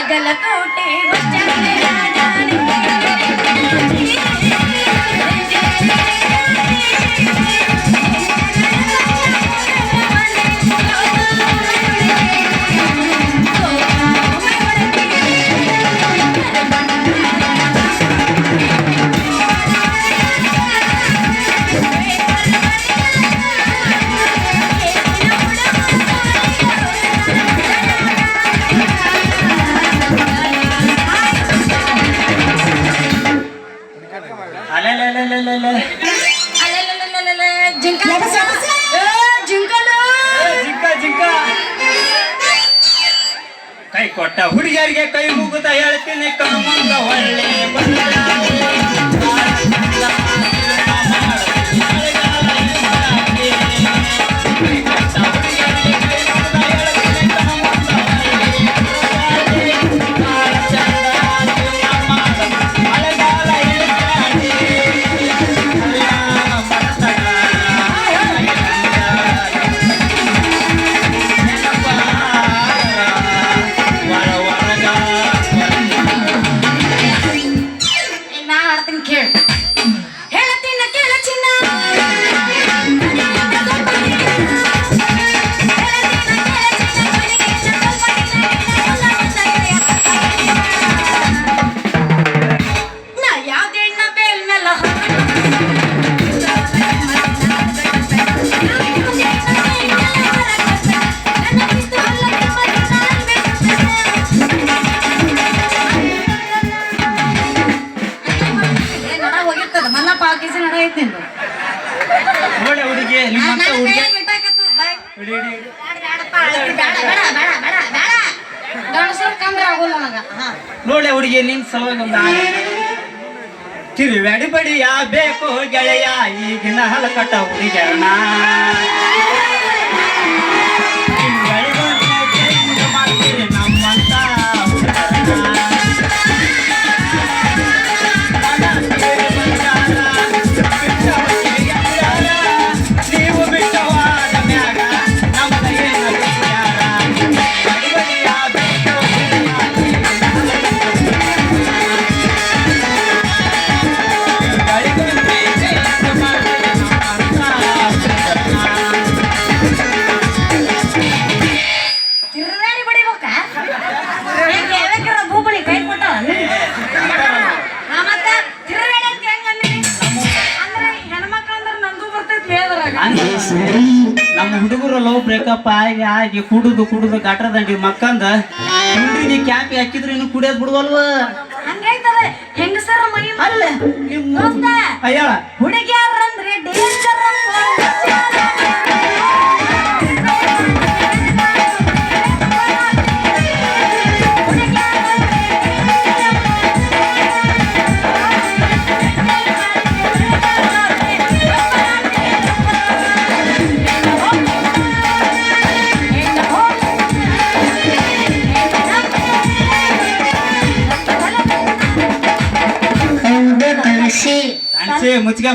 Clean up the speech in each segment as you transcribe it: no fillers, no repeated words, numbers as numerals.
ಬಾಗಲಕೋಟೆ ಕೈ ಕೊಟ್ಟ ಹುಡುಗಿಯರಿಗೆ ಕೈ ಮುಗುತ್ತ ಹೇಳ್ತೀನಿ ಕಣ್ಮಂದ ಒಳ್ಳೆ ಒಳ್ಳೆ ಹುಡುಗಿ ನೋಡ್ಲೆ ಹುಡುಗಿ ನಿನ್ ಸಲುವಾಗಿ ಒಂದು ತಿರುವಾಡಿ ಬಡಿ ಯಾ ಬೇಕು ಗೆಳೆಯ ಈಗಿನ ಹಲಕಟ್ಟ ಹುಡುಗಿಯರಣ ನಮ್ಮಂತ ನಮ್ಮ ಹುಡುಗರು ಲವ್ ಬ್ರೇಕಪ್ ಆಗಿ ಕುಡುದು ಗಟ್ರ ದಂಡಿ ಮಕ್ಕಂದ ಹುಡುಗಿ ಕ್ಯಾಪಿ ಹಾಕಿದ್ರು ಇನ್ನು ಕುಡಿಯೋದ್ ಬಿಡುವಲ್ವ ಹೆಂಗಸರ ಮೈ ಅಲ್ಲ ಅಯ್ಯ ಹುಡುಗಿಯರಂದ್ರೆ ಡೇಂಜರ್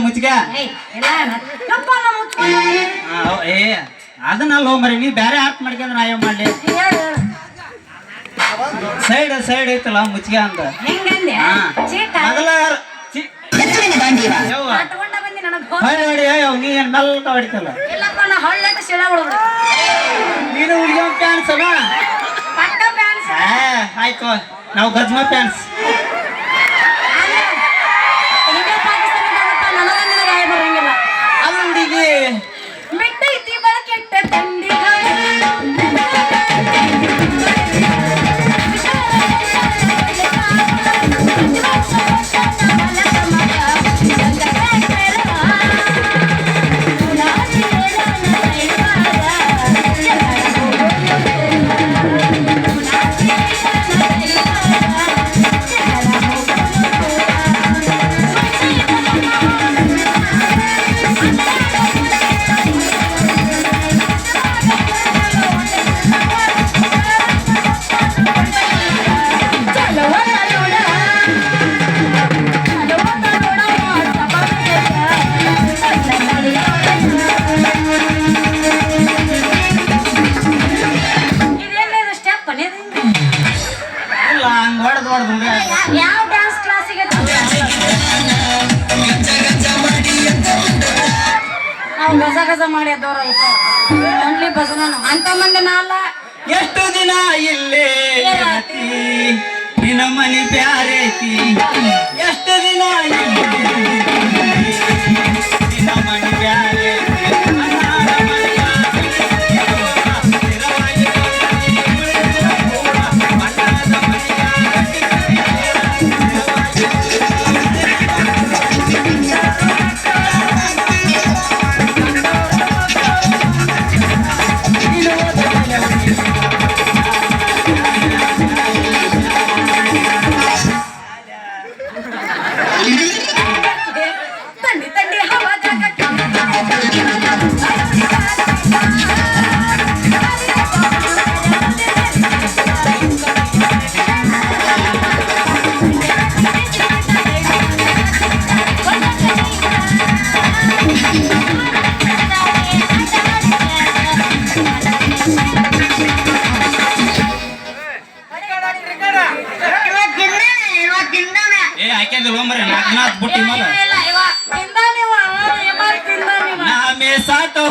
ಮುಚ್ಚಿಗ ಏ ಅದನ್ನಲ್ಲ ಮರಿ ನೀ ಬೇರೆ ಆರ್ಟ್ ಮಾಡ್ಕೊಂಡ್ರೆ ನಾ ಏನ್ ಮಾಡ್ಲಿ ಸೈಡ್ ಐತಲ್ಲ ಮುಚ್ಚಿಗೆ ಅಂತ ಮೊದಲ ಹೊಡಿ ನೀ ಏನ್ ಮೆಲ್ಕ ಹೊಡಿತಲ್ಲ ನೀನು ಹುಡುಗಿ ಪ್ಯಾನ್ಸ್ ಅಲ್ಲ ಆಯ್ತು ನಾವು ಗಜ್ಮ ಪ್ಯಾನ್ಸ್ ಹುಡುಗಿ ಬಿಟ್ಟೈತಿ ಕೆಟ್ಟ ತಂಡಿ ಇಲ್ಲ ಹಂಗ ಹೊಡೆದು ಯಾವ ಡ್ಯಾನ್ಸ್ ಕ್ಲಾಸಿಗೆ ನಾವು ಗಜ ಗಜ ಮಾಡಿ ದೂರ ಓನ್ಲಿ ಭಜನ ಅಂತ ಮಂದಿ ನಾಲ್ಲ. ಎಷ್ಟು ದಿನ ಇಲ್ಲೇ ಇರತಿ ನಿನ್ನ ಮನಿ ಬ್ಯಾರೇತಿ ಎಷ್ಟು ದಿನ ಇಲ್ಲೇ ನಿನ್ನ ಮನಿ ಬ್ಯಾರೇತಿ ತಂಡಿ ತಂಡಿ ಹವಾ ಜಾಗ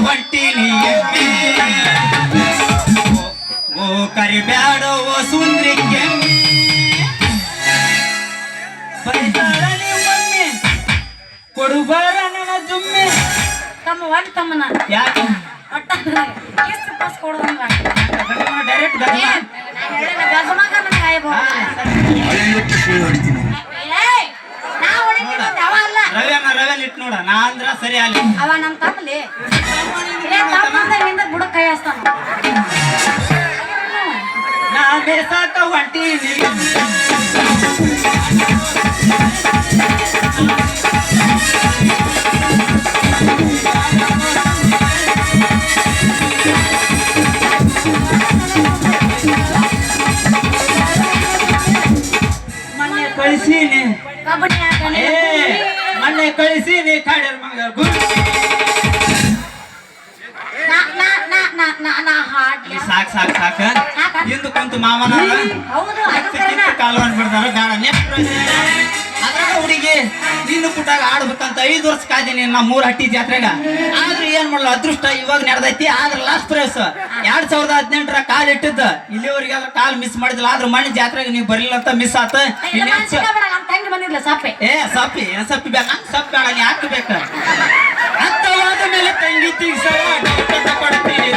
ಹೊಂಟೀನಿ ಓ ಕರಿಬ್ಯಾಡೋ ಓ ಸುಂದ್ರಿ ಕೆಮ್ಮಿ ಬೈತಾಳ ನಿಮ್ಮಮ್ಮೆ ಕೊಡುಬಾರ ನನ್ನ ಜುಮ್ಮೆ ತಮ್ಮ ಒಂದ್ ತಮ್ಮನ ಯಾಕೆ ಒಟ್ಟ ಎಷ್ಟು ಪಾಸ್ ಕೊಡುವಂಗ ಡೈರೆಕ್ಟ್ ಗಜಮಾಗ ನನಗೆ ಆಯ್ಬೋದು. ರವ್ಯಾನ ಇಟ್ಟು ನೋಡ ನಾ ಅಂದ್ರ ಸರಿ ಅಲ್ಲಿ ಅವ ನಮ್ ತಮ್ಮಲಿ ಹಿಂದ ಬುಡಕ್ ಕೈ ಹಸ್ತಾನ. ನಾ ಬೇಸಾಕ ಹೊಂಟೀನಿ ಮೊನ್ನೆ ಕಳಿಸೀನಿ ಕಬಡ್ಡಿ ಹಾಕನೆ ಮೊನ್ನೆ ಕಳಿಸೀನಿ ಕಾಡ್ಯಾರ ಮಗ ಸಾಕ್ ಸಾಕ್ ಸಾಕ ಇಂದು ಕುಂತು ಮಾಮನ ಹೌದು ಕಾಲು ಅಂದ್ಬಿಡ್ತಾರ ಬೇಡ ಅದ್ರಾಗ ಹುಡುಗಿ ನಿನ್ನ ಪುಟ್ಟಾಗ ಆಡ್ಬೇಕಂತ 5 ವರ್ಷ ಕಾದೀನಿ ನಾ 3 ಹಟ್ಟಿ ಜಾತ್ರೆಗ ಆದ್ರೆ ಏನ್ ಮಾಡಲ್ಲ ಅದೃಷ್ಟ ಇವಾಗ ನಡೆದೈತಿ ಆದ್ರೆ ಲಾಸ್ಟ್ ಪ್ರೈಸ್ 2018 ಕಾಲ್ ಇಟ್ಟಿದ್ದ ಇಲ್ಲಿವರೆಗೆ ಅದ್ರ ಕಾಲ್ ಮಿಸ್ ಮಾಡಿದಿಲ್ಲ ಆದ್ರೆ ಮನೆ ಜಾತ್ರೆಗೆ ನೀವು ಬರಲಿಲ್ಲ ಅಂತ ಮಿಸ್ ಆತ ಏ ಸಪ್ಪಿ ಏನ್ ಸಪ್ಪಿ ಬೇಕ ಸಪ್ಪಿ ಬೇಡ ನೀ ಹಾಕಬೇಕ ಅರ್ಥವಾದ ಮೇಲೆ ತಂಗಿ ತೀರ್ಸ ಕೊಡ್ತೀನಿ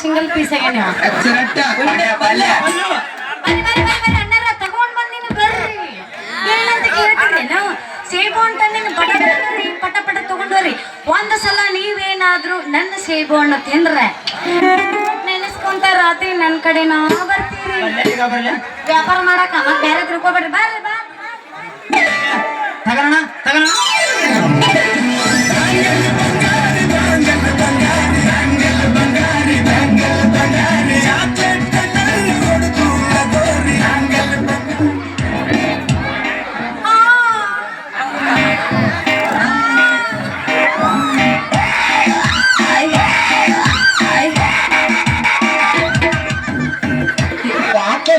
ಸಿಂಗಲ್ ಪೀಸ್ ತಗೊಂಡ್ ಬಂದಿನ ಬರ್ರಿ ಏನಂತ ಕೇಳ್ತೀರಿ ನಾವು ಸೇಬು ಅಂತ ಪಟ ಪಟ ಪಟ ತಗೊಂಡ್ರಿ ಒಂದ್ ಸಲ ನೀವೇನಾದ್ರೂ ನನ್ನ ಸೇಬು ಹಣ್ಣು ತಿಂದ್ರೆ ನೆನೆಸ್ಕೊಂತ ರಾತ್ರಿ ನನ್ ಕಡೆ ನಾ ಬರ್ತೀರಿ ವ್ಯಾಪಾರ ಮಾಡಕ ಮತ್ ಬೇರೆ ತಿಳ್ಕೊಬೇಡ್ರಿ ಬರ್ರಿ ಬಾ ತಗೋಣ ತಗೋಣ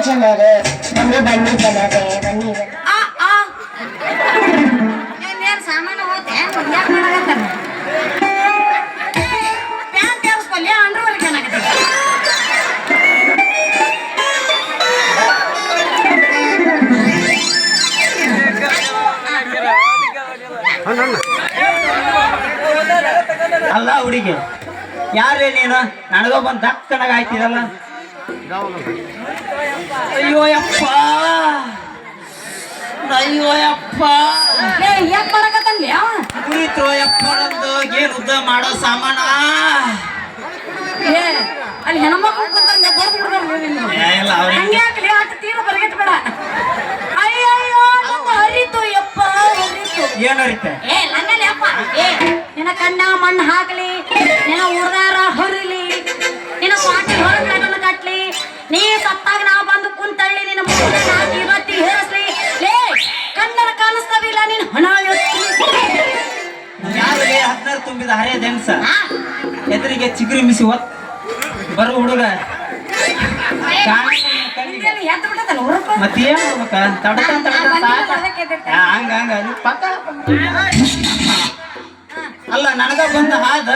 ಜನರೇ ಬನ್ನಿ ಬನ್ನಿ ಜನರೇ ಬನ್ನಿ ಏನ್ ಸಾಮಾನು ಹೋತೆ ಯಾಕೆ ಮಾಡಕತ್ತಾರ ಪ್ಯಾಂಟ್ ತೇರಿಸ್ಕೊಲ್ಲಿ ಅಂಡ್ರವರ್ಗೆ ಏನಾಗತ್ತೆ ಅಲ್ಲ ಹುಡುಗಿ ಯಾರೇ ನೀನು ನನಗೊಬ್ಬಂದು ದಕ್ಕನಾಗ ಆಯ್ತಿದಲ್ಲ ಅಯ್ಯೋ ಯಪ್ಪ ಅಯ್ಯೋ ಯಪ್ಪ ಯಾಕೆ ಮಾಡಕತ್ತಲ್ಲಿ ಅವ ಕುಳಿತು ಯಪ್ಪ ನಂದು ಏನು ಉದ್ದ ಮಾಡೋ ಸಾಮಾನ ಏ ಅಲ್ಲಿ ಹೆಣ್ಮಕ್ಳು ಕೂತಾರೆ ಬರ್ದು ಇಲ್ಲ ಅವ್ರಿಗೆ ಹಂಗೆ ಹಾಕ್ಲಿ ಅಷ್ಟು ತೀರ ಬರಗಟ್ ಬೇಡ ಅಯ್ಯಯ್ಯೋ ನಂದು ಹರಿತು ಯಪ್ಪ ಹರಿತು ಏನರಿತೆ ಏ ಲಂಗಲಿ ಅಪ್ಪ ಏ ನಿನ್ನ ಕಣ್ಣ ಮಣ್ಣು ಹಾಕಲಿ ನಿನ್ನ ಉಡ್ದಾರ ಹೊರಿಲಿ ನಿನ್ನ ಸ್ವಾಟಿ ಹೊರಗಡೆ ಕಟ್ಲಿ ನೀ ಹುಡುಗಿಗೆ ಚಿಗುರಿ ಮಿಸಿ ಬರೋ ಹುಡುಗ ಎದ್ದು ಬಿಟ್ಟದಲ್ಲ ಹುರುಕು ಮತ್ತೇನ್ ಮಾಡ್ಬೇಕ ತಡತ ಹಂಗ ಹಂಗ ಪಕ್ಕ ಅಲ್ಲ ನನಗ ಬಂದ ಹಾದ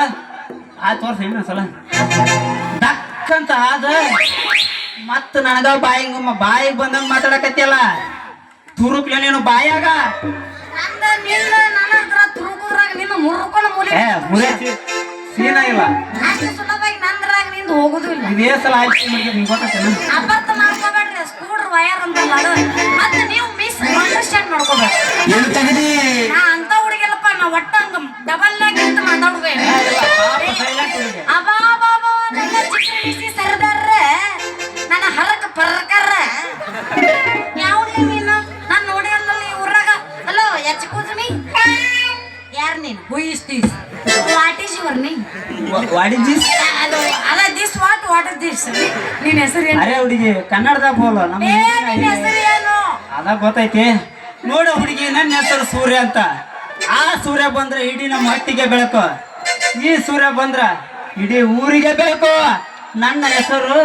ತೋರ್ಸ ಇನ್ನೊಂದ್ಸಲ ದಕ್ಕಂತ ಹಾದ ಮತ್ತ ನನಗ ಬಾಯಿಗೆ ಬಂದಂಗ ಮಾತಾಡಕತ್ತಿಯಲ್ಲ ತುರುಕ್ಲ ನೀನು ಬಾಯಾಗ ತುರುಕುದ್ರಾಗ ನಿನ್ನ ಮುರುಕೋನ ಮೂಲಿ ಸೀನ ಇಲ್ಲ ಅಷ್ಟು ಸುಲಭವಾಗಿ ನಂದ್ರಾಗ ನಿಂದು ಹೋಗುದು ಇಲ್ಲ ಇದೇ ಸಲ ಆಯ್ತು ನಿಂಗೆ ಗೊತ್ತಾಗ್ತೇನೆ ಅಬದ್ಧ ಮಾಡ್ಕೋಬೇಡ್ರಿ ಸ್ಕೂಡ್ರ್ ವಯರ್ ಅಂತಲ್ಲ ಅದು ಮತ್ತೆ ನೀವು ಮಿಸ್ ಅಂಡರ್ಸ್ಟ್ಯಾಂಡ್ ಮಾಡ್ಕೋಬೇಡ್ರಿ ಏನ್ ತಗದಿ ನಾ ಅಂತ ಹುಡುಗಿಲ್ಲಪ್ಪ ನಾ ಒಟ್ಟ ಹಂಗ ಡಬಲ್ ಆಗಿ ಅಂತ ಮಾತಾಡುವೆ ಅಬಾಬಾಬ ನನ್ನ ಚಿಕ್ಕ ಮಿಸಿ ಸರ್ದಾರ್ರೆ ನನ್ನ ಹರಕ ಪರ್ಕರ್ರ ಯಾವ್ದು ನೀನು ನಾನು ನೋಡಿ ಅಲ್ಲಲ್ಲಿ ಊರಾಗ ಹಲೋ ಎಚ್ಚಕೂಜಮಿ ಯಾರು ನೀನು who is this what is your name what is this ಅದು ಅಲ್ಲ ದಿಸ್ ವಾಟ್ ಇಸ್ ದಿಸ್ ನಿನ್ನ ಹೆಸರು ಏನು ಅರೆ ಹುಡುಗಿ ಕನ್ನಡದಾಗ ಬೋಲ ನಮ್ಮ ನಿನ್ನ ಹೆಸರು ಏನು ಅದ ಗೊತ್ತೈತಿ ನೋಡ ಹುಡುಗಿ ನನ್ನ ಹೆಸರು ಸೂರ್ಯ ಅಂತ ಆ ಸೂರ್ಯ ಬಂದ್ರೆ ಇಡೀ ನಮ್ಮ ಹಟ್ಟಿಗೆ ಬೆಳಕು ಈ ಸೂರ್ಯ ಬಂದ್ರ ಇಡೀ ಊರಿಗೆ ಬೆಳಕು ನನ್ನ ಹೆಸರು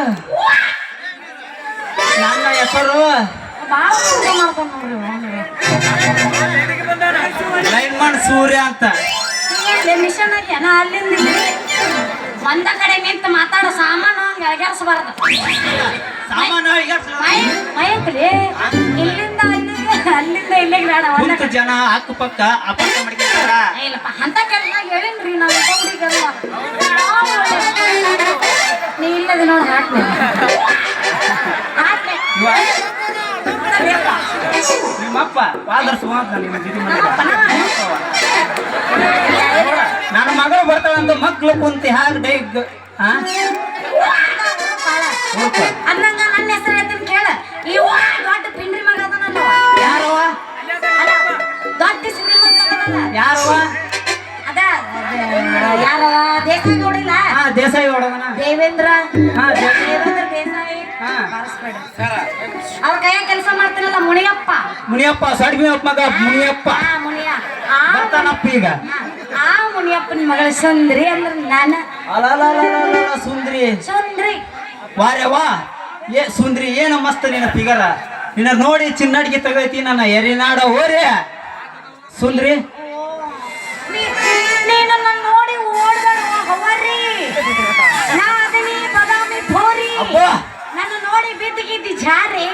ಭಾಳ ಮಾಡ್ಕೊಂಡು ನೋಡ್ರಿ ಲೈನ್ಮನ್ ಸೂರ್ಯ ಅಂತ ಮಿಷನ್ ಆಗ್ಯಾನ ಅಲ್ಲಿಂದ ಒಂದ ಕಡೆ ನಿಂತು ಮಾತಾಡೋ ಸಾಮಾನು ಹಂಗೆ ಎಳಗಾರಿಸಬಾರ್ದು ಸಾಮಾನ್ಯ ಮಯಂಕ್ರಿ ಇಲ್ಲಿಂದ ಅಲ್ಲಿಂದ ಇಲ್ಲಿಗೆ ಬೇಡ ಒಂದ ಜನ ಅಕ್ಕಪಕ್ಕ ಅಪಕ್ಕ ಮಾಡ್ಕೊಂತಾರ ಇಲ್ಲಪ್ಪ ಅಂತ ಕೆಲ್ಸ ಹೇಳಿನ್ರಿ ನಾವು ಹುಡುಗಲ್ಲ ನೀ ಇಲ್ಲದೆ ನೋಡಿ ಹಾಕ್ಲೆ ನಿಮ್ಮಪ್ಪ ವಾದರ್ಸ ನಿಮ್ಮ ಜೊತೆ ನನ್ನ ಮಗಳು ಬರ್ತಾಳಂತ ಮಕ್ಳು ಕುಂತಿ ಹಾಗೆ ಡೈಗ್ ಅನ್ನಂಗ ನನ್ನ ಹೆಸರು ಹೇಳ್ತೀನಿ ಕೇಳ ಈ ದೊಡ್ಡ ಪಿಂಡ್ರಿ ಮಗ ಅದನಲ್ಲ ಯಾರವ ಅಲ್ಲ ದೊಡ್ಡ ಶ್ರೀಮಂತ ಯಾರವ ಅದ ಯಾರವ ದೇಸಾಯಿ ನೋಡಿಲ್ಲ ದೇಸಾಯಿ ಹೊಡದನ ದೇವೇಂದ್ರ ದೇವೇಂದ್ರ ದೇಸಾಯಿ ಅವ್ರ ಕೈಯ ಕೆಲಸ ಮಾಡ್ತಾನಲ್ಲ ಮುನಿಯಪ್ಪ ಸಡ್ಮಿಯಪ್ಪ ಮಗ ಮುನಿಯಪ್ಪ ಮುನಿಯ ಬರ್ತಾನಪ್ಪ ಈಗ ಆ ಮುನಿಯಪ್ಪನ ಮಗಳ ಸುಂದ್ರಿ ಅಂದ್ರ ನಾನು ಸುಂದ್ರಿ ವಾರ್ಯವಾ ಸುಂದ್ರಿ ಏನು ಮಸ್ತ್ ನಿನ್ನ ಫಿಗರ ನಿನ್ನ ನೋಡಿ ಚಿನ್ನಡಿಗೆ ತಗೈತಿ ನನ್ನ ಎರಿನಾಡ ಓರೆ ಸುಂದ್ರಿ ನೀನು ನನ್ನ ನೋಡಿ ಓಡ್ಬೇಡ ಹವರಿ ನಾ ಅದನಿ ಬದಾಮಿ ಭೋರಿ ನನ್ನ ನೋಡಿ ಬಿದ್ದಿಗಿದ್ದಿ ಜಾರಿ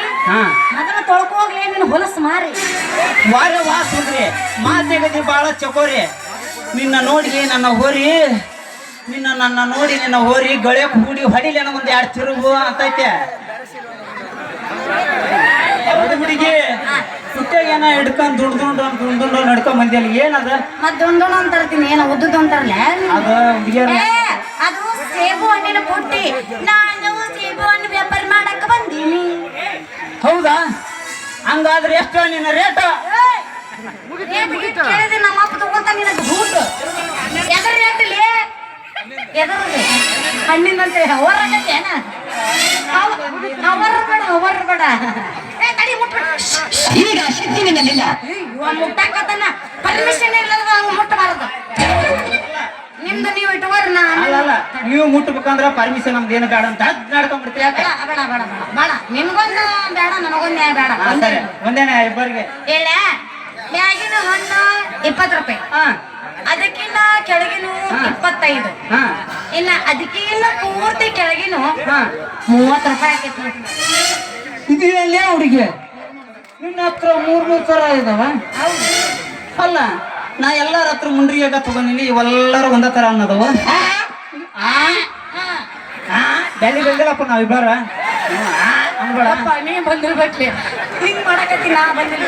ಅದನ್ನ ತೊಳ್ಕೋಗ್ಲಿ ನಿನ್ನ ಹೊಲಸು ಮಾರಿ ವಾರ್ಯವಾ ಸುಂದ್ರಿ ಮಾತೆಗದಿ ಬಾಳ ಚಕೋರಿ ನಿನ್ನ ನೋಡಿ ನನ್ನ ಹೋರಿ ನನ್ನ ನೋಡಿ ನಿನ್ನ ಹೋರಿ ಗಳೆ ಕೂಡಿ ಹೊಡಿಲೇನ ಒಂದ್ 2 ತಿರುಗು ಅಂತೈತೆ ಹುಡುಗಿ ಸುತ್ತಾಗೇನ ಹಿಡ್ಕೊಂಡ್ ದುಂಡು ನಡ್ಕೊಂಡ್ ಬಂದಿಲ್ಲ ಏನದ ಮತ್ ದುಂಡು ಅಂತ ತರ್ತೀನಿ ಏನ ಉದ್ದುದು ಅಂತಾರಲ್ಲ ಅದ ಹುಡುಗಿಯರ ಅದು ಸೇಬು ಹಣ್ಣಿನ ಪುಟ್ಟಿ ನಾನು ಸೇಬು ಹಣ್ಣು ವ್ಯಾಪಾರ ಮಾಡಕ್ ಬಂದೀನಿ ಹೌದಾ ಹಂಗಾದ್ರೆ ಎಷ್ಟು ನಿನ್ನ ರೇಟ್ ಕೇಳಿದ್ರೆ ನಮ್ಮ ಅಪ್ಪ ತಗೊಂತ ನಿನಗೆ ಬೂಟ್ ಎದ್ರ ರೇಟಲ್ಲಿ ಎದರದು ಹಣ್ಣಿನಂತೆ ಹೊರಗತ್ತೇನ ಅವರ್ ಬೇಡ ತಡಿ ಮುಟ್ಬೇಡ ಈಗ ಶಿಸ್ತಿನಿಲ್ಲ ಮುಟ್ಟಾಕತನ ಪರ್ಮಿಷನ್ ಇಲ್ಲದ ಹಂಗ ಮುಟ್ಟಬಾರದು ನಿಮ್ದು ನೀವು ಇಟ್ಟುವರ್ ಅಲ್ಲ ನೀವು ಮುಟ್ಟಬೇಕಂದ್ರ ಪರ್ಮಿಷನ್ ನಮ್ದು ಏನು ಬೇಡ ಅಂತ ನಡ್ಕೊಂಡ್ಬಿಡ್ತೀವಿ ಯಾಕೆ ಬೇಡ ನಿಮ್ಗೊಂದು ಬೇಡ ನನಗೊಂದು ಬೇಡ ಒಂದೇನೆ ಇಬ್ಬರಿಗೆ ಹೇಳ ಮ್ಯಾಗಿನ ಹಣ್ಣು 20 ರೂಪಾಯಿ ಅದಕ್ಕಿಂತ ಕೆಳಗಿನ 25 ಇನ್ನ ಅದಕ್ಕಿಂತ ಪೂರ್ತಿ ಕೆಳಗಿನ 30 ರೂಪಾಯಿ ಆಕೈತಿ ಇದು ಎಲ್ಲೇ ಹುಡುಗಿ ನಿನ್ನ ಹತ್ರ 300 ತರ ಇದಾವ ಅಲ್ಲ ನಾ ಎಲ್ಲಾರ ಹತ್ರ ಮುಂಡ್ರಿಯಾಗ ತಗೊಂಡಿನಿ ಇವೆಲ್ಲರೂ ಒಂದ ತರ ಅನ್ನೋದವ ಬೆಳಿ ಬಂದಿಲ್ಲಪ್ಪ ನಾವಿಬ್ಬರ ನೀ ಬಂದಿರ್ಬೇಕ್ಲಿ ಹಿಂಗ್ ಮಾಡಕತ್ತಿ ನಾ ಬಂದಿಲ್ಲ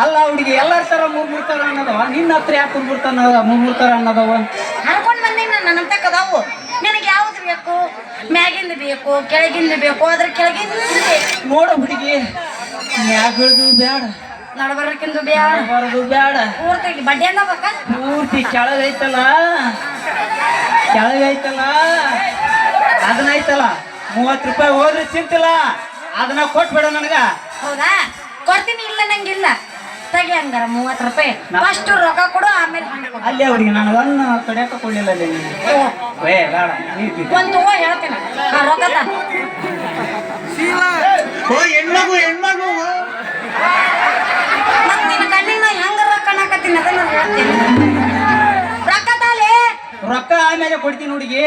ಅಲ್ಲ ಹುಡುಗಿ ಎಲ್ಲಾರ ತರ 300 ತರ ಅನ್ನೋದವ ನಿನ್ನ ಹತ್ರ ಯಾಕೆ 300 ತರ ಅನ್ನೋದವ ಹರ್ಕೊಂಡ್ ಬಂದಿನಿ ನನ್ನ ತಕ್ಕದಾವು ನಿನಗೆ ಯಾವ್ದು ಬೇಕು ಮ್ಯಾಗಿಂದ ಬೇಕು ಕೆಳಗಿಂದ ಬೇಕು ಅದ್ರ ಕೆಳಗಿಂದ ನೋಡ ಹುಡುಗಿ ಮ್ಯಾಗದು ಬೇಡ ನಡಬರಕ್ಕಿಂದು ಬೇಡ ಪೂರ್ತಿ ಬಡ್ಡಿ ಅಂದ ಬೇಕ ಪೂರ್ತಿ ಕೆಳಗೈತಲ್ಲ ಅದನ್ನೈತಲ್ಲ 30 ರೂಪಾಯಿ ಹೋದ್ರೆ ಚಿಂತಿಲ್ಲ ಅದನ್ನ ಕೊಟ್ಬೇಡ ನನಗ ಹೌದಾ ಕೊಡ್ತೀನಿ ಇಲ್ಲ ನಂಗಿಲ್ಲ ತೆಗಿ ಹಂಗಾರ 30 ರೂಪಾಯಿ ಫಸ್ಟ್ ರೊಕ್ಕ ಕೊಡು ಆಮೇಲೆ ಹಣ್ಣು ಕೊಡು. ಅಲ್ಲಿ ಅವ್ರಿಗೆ ನನಗನ್ನ ಕಡಿಯಾಕ ಕೊಡ್ಲಿಲ್ಲ ಅಲ್ಲಿ ನೀನು. ಏ ಬೇಡ ನೀ ತಿನ್ನು. ಒಂದು ಹೂವ ಹೇಳ್ತೀನಿ ರೊಕ್ಕ ತಾ. ಹೆಣ್ಮಗು ಮತ್ ನಿನ್ನ ಕಣ್ಣಿಗೆ ನಾ ಹೆಂಗ ರೊಕ್ಕ ಹಾಕತ್ತೀನಿ ಅದನ್ನ ಹೇಳ್ತೀನಿ. ರೊಕ್ಕ ತಾಲೆ ರೊಕ್ಕ ಆಮೇಲೆ ಕೊಡ್ತೀನಿ ಹುಡುಗಿ.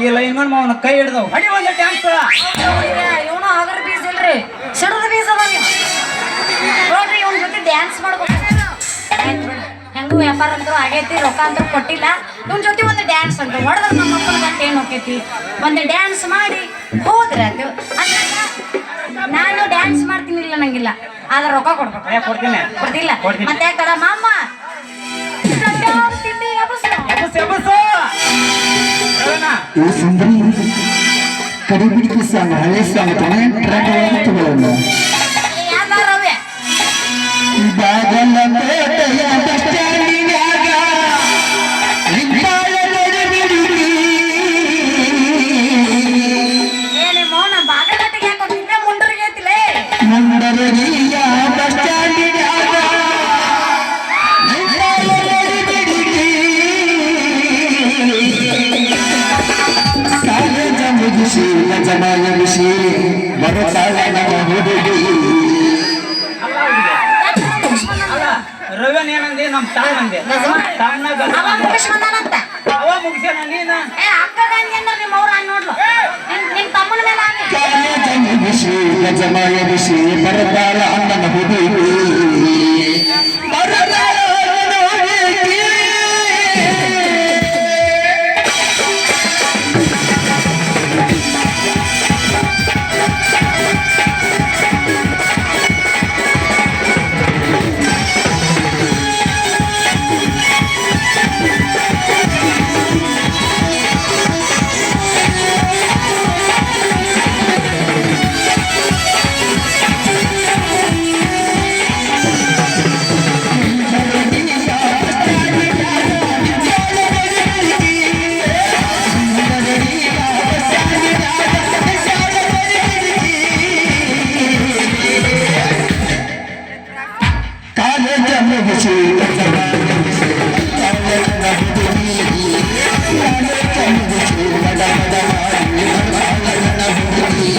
ಈ ಲೈನ್ಮನ್ ಮಾವನ ಕೈ ಹಿಡ್ದವ್ ಹಡಿ ಒಂದು ಡ್ಯಾನ್ಸ್. ಇವನು ಅಗರ್ ಬೀಜ ಇಲ್ರಿ ಸಿಡದ ಬೀಜ ಅದ ನೀವು ನೋಡ್ರಿ ಇವನ್ ಜೊತೆ ಡ್ಯಾನ್ಸ್ ಮಾಡ್ಬೇಕು. ಆಯ್ತು ಬಿಡು. ಹೆಂಗೂ ವ್ಯಾಪಾರ ಅಂತೂ ಆಗೈತಿ ರೊಕ್ಕ ಅಂತೂ ಕೊಟ್ಟಿಲ್ಲ. ಇವನ್ ಜೊತೆ ಒಂದು ಡ್ಯಾನ್ಸ್ ಅಂತ ಹೊಡೆದ್ರೆ ನಮ್ಮ ಅಪ್ಪನ ಗಂಟೆ ಏನು ಹೋಗ್ತೈತಿ. ಒಂದು ಡ್ಯಾನ್ಸ್ ಮಾಡಿ ಹೋದ್ರೆ ಅದು ನಾನು ಡ್ಯಾನ್ಸ್ ಮಾಡ್ತೀನಿ ಇಲ್ಲ ನಂಗಿಲ್ಲ ಆದ್ರೆ ರೊಕ್ಕ ಕೊಡ್ಬೇಕು. ಕೊಡ್ತೀನಿ ಕೊಡ್ತಿಲ್ಲ ಕೊಡ್ತೀನಿ. ಮತ್ತೆ ಯಾಕಡ ಮಾಮ ತಿಂಡಿ ಎಬ್ಬಿಸು. ಈ ಸುಂದರಿ ಕಡಿಬಿಡಿಕಿ ಸಾಂಗ್ ಹಳೆ ಸಾಂಗ್ ತಗೊಳ್ಳೋಣ ಯಾವ್ದಾರವೇ ಬಾಗಲಪೇಟೆಯ ಬಸ್ ಸ್ಟ್ಯಾಂಡಿನ್ಯಾಗ ಇದ್ದಾಳೆ ನಡುಬಿಡುಗಿ. ಏನೇ ಮೌನ ಬಾಗಲಗಟ್ಟಿಗೆ ಯಾಕೆ ನಿನ್ನೆ ಮುಂಡ್ರಿಗೆ ಐತಿಲೇ ಮುಂಡರಗಿಯ ಬಸ್ ಸ್ಟ್ಯಾಂಡಿನ್ಯಾಗ ಇದ್ದಾಳೆ ನಡುಬಿಡುಗಿ. ಕಾಲೇಜ ಮುಗಿಸಿ ಜಮಾಯ ಬಿಸಿ ಬರುತ್ತಾಳ ನಮ್ಮ ಹುಡುಗಿ. ರವ್ಯನ್ ಏನಂದೆ ನಮ್ ತಾವ್ ಅಂದೆ ತಾವ್ನಾಗ ಅವ ಮುಗಿಸ್ ಬಂದಾನಂತ. ಅವ ಮುಗಿಸ್ಯಾನ ನೀನ ಏ ಅಕ್ಕಗ ಹಂಗೇನ್ರ ನಿಮ್ಮ ಅವ್ರ ನೋಡ್ಲು ನಿನ್ ತಮ್ಮನ ಮೇಲೆ ಹಾಕಿ. ಕಾಲೇಜ ಮುಗಿಸಿ ಜಮಾಯ ಬಿಸಿ ಬರುತ್ತಾಳ ನಮ್ಮ ಹುಡುಗಿ. ಬರುತ್ತಾಳ ನಮ್ಮ ಹುಡುಗಿ. ಕಾಲೇಜ ಮುಗಿಸಿ ಜಮಾಯ ಬಿಸಿ ಬರುತ್ತಾಳ ನಮ್ಮ ಹುಡುಗಿ. ಕಾಲೇಜ ಮುಗಿಸಿ ಮಡ ಮಡ ಮಾಡಿ ಬರುತ್ತಾಳ ನಮ್ಮ ಹುಡುಗಿ.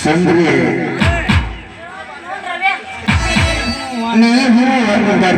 ಸುಂದ್ರಿ ನೀವು ಬರ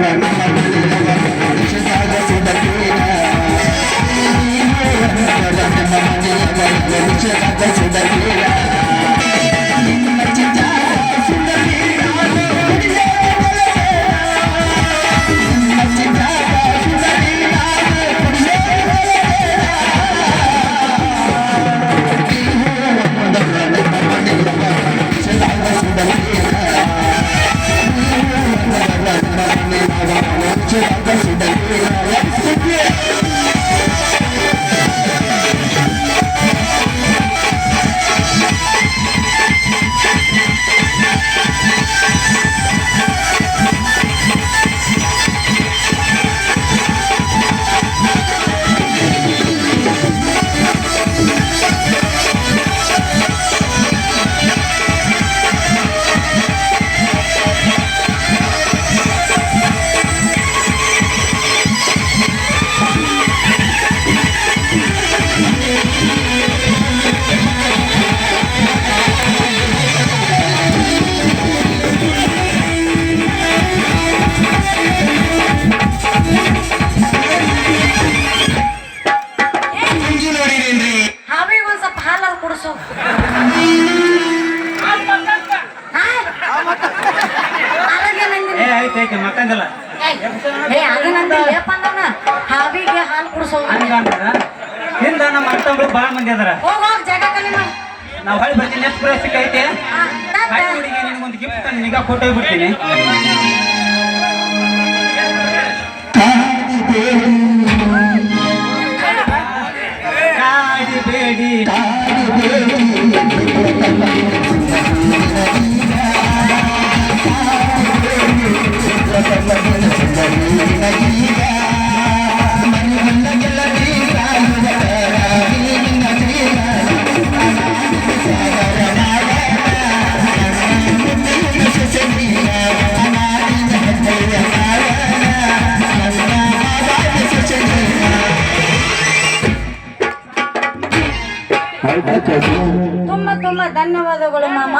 ಐತೆ ಮಕ್ಕಂದಿಲ್ಲ ಏ ಅದನ್ನಂತ ಹಾವಿಗೆ ಹಾಲು ಕುಡಿಸೋ ಹಂಗಂದ್ರ ಹಿಂದ ನಮ್ಮ ಅಣ್ಣತಮ್ಮರು ಬಾಳ ಮಂದಿ ಅದಾರ ಹೋಗೋಗ್ ಜಾಗ ಖಾಲಿ ಮಾಡಿ ನಾವ್ ಹೊಳಿ ಬರ್ತೀನಿ ನೆಕ್ಸ್ಟ್ ಪ್ರವೇಶಕ್ಕೆ ಐತೆ ಹಾಯ್ ಹುಡುಗಿ ನಿನಗೊಂದು ಗಿಫ್ಟ್ ನಿಗ ಕೊಟ್ಟು ಹೋಗ್ಬಿಡ್ತೀನಿ ಕಾಡಿಬೇಡಿ ತುಂಬಾ ತುಂಬಾ ಧನ್ಯವಾದಗಳು ಮಾಮ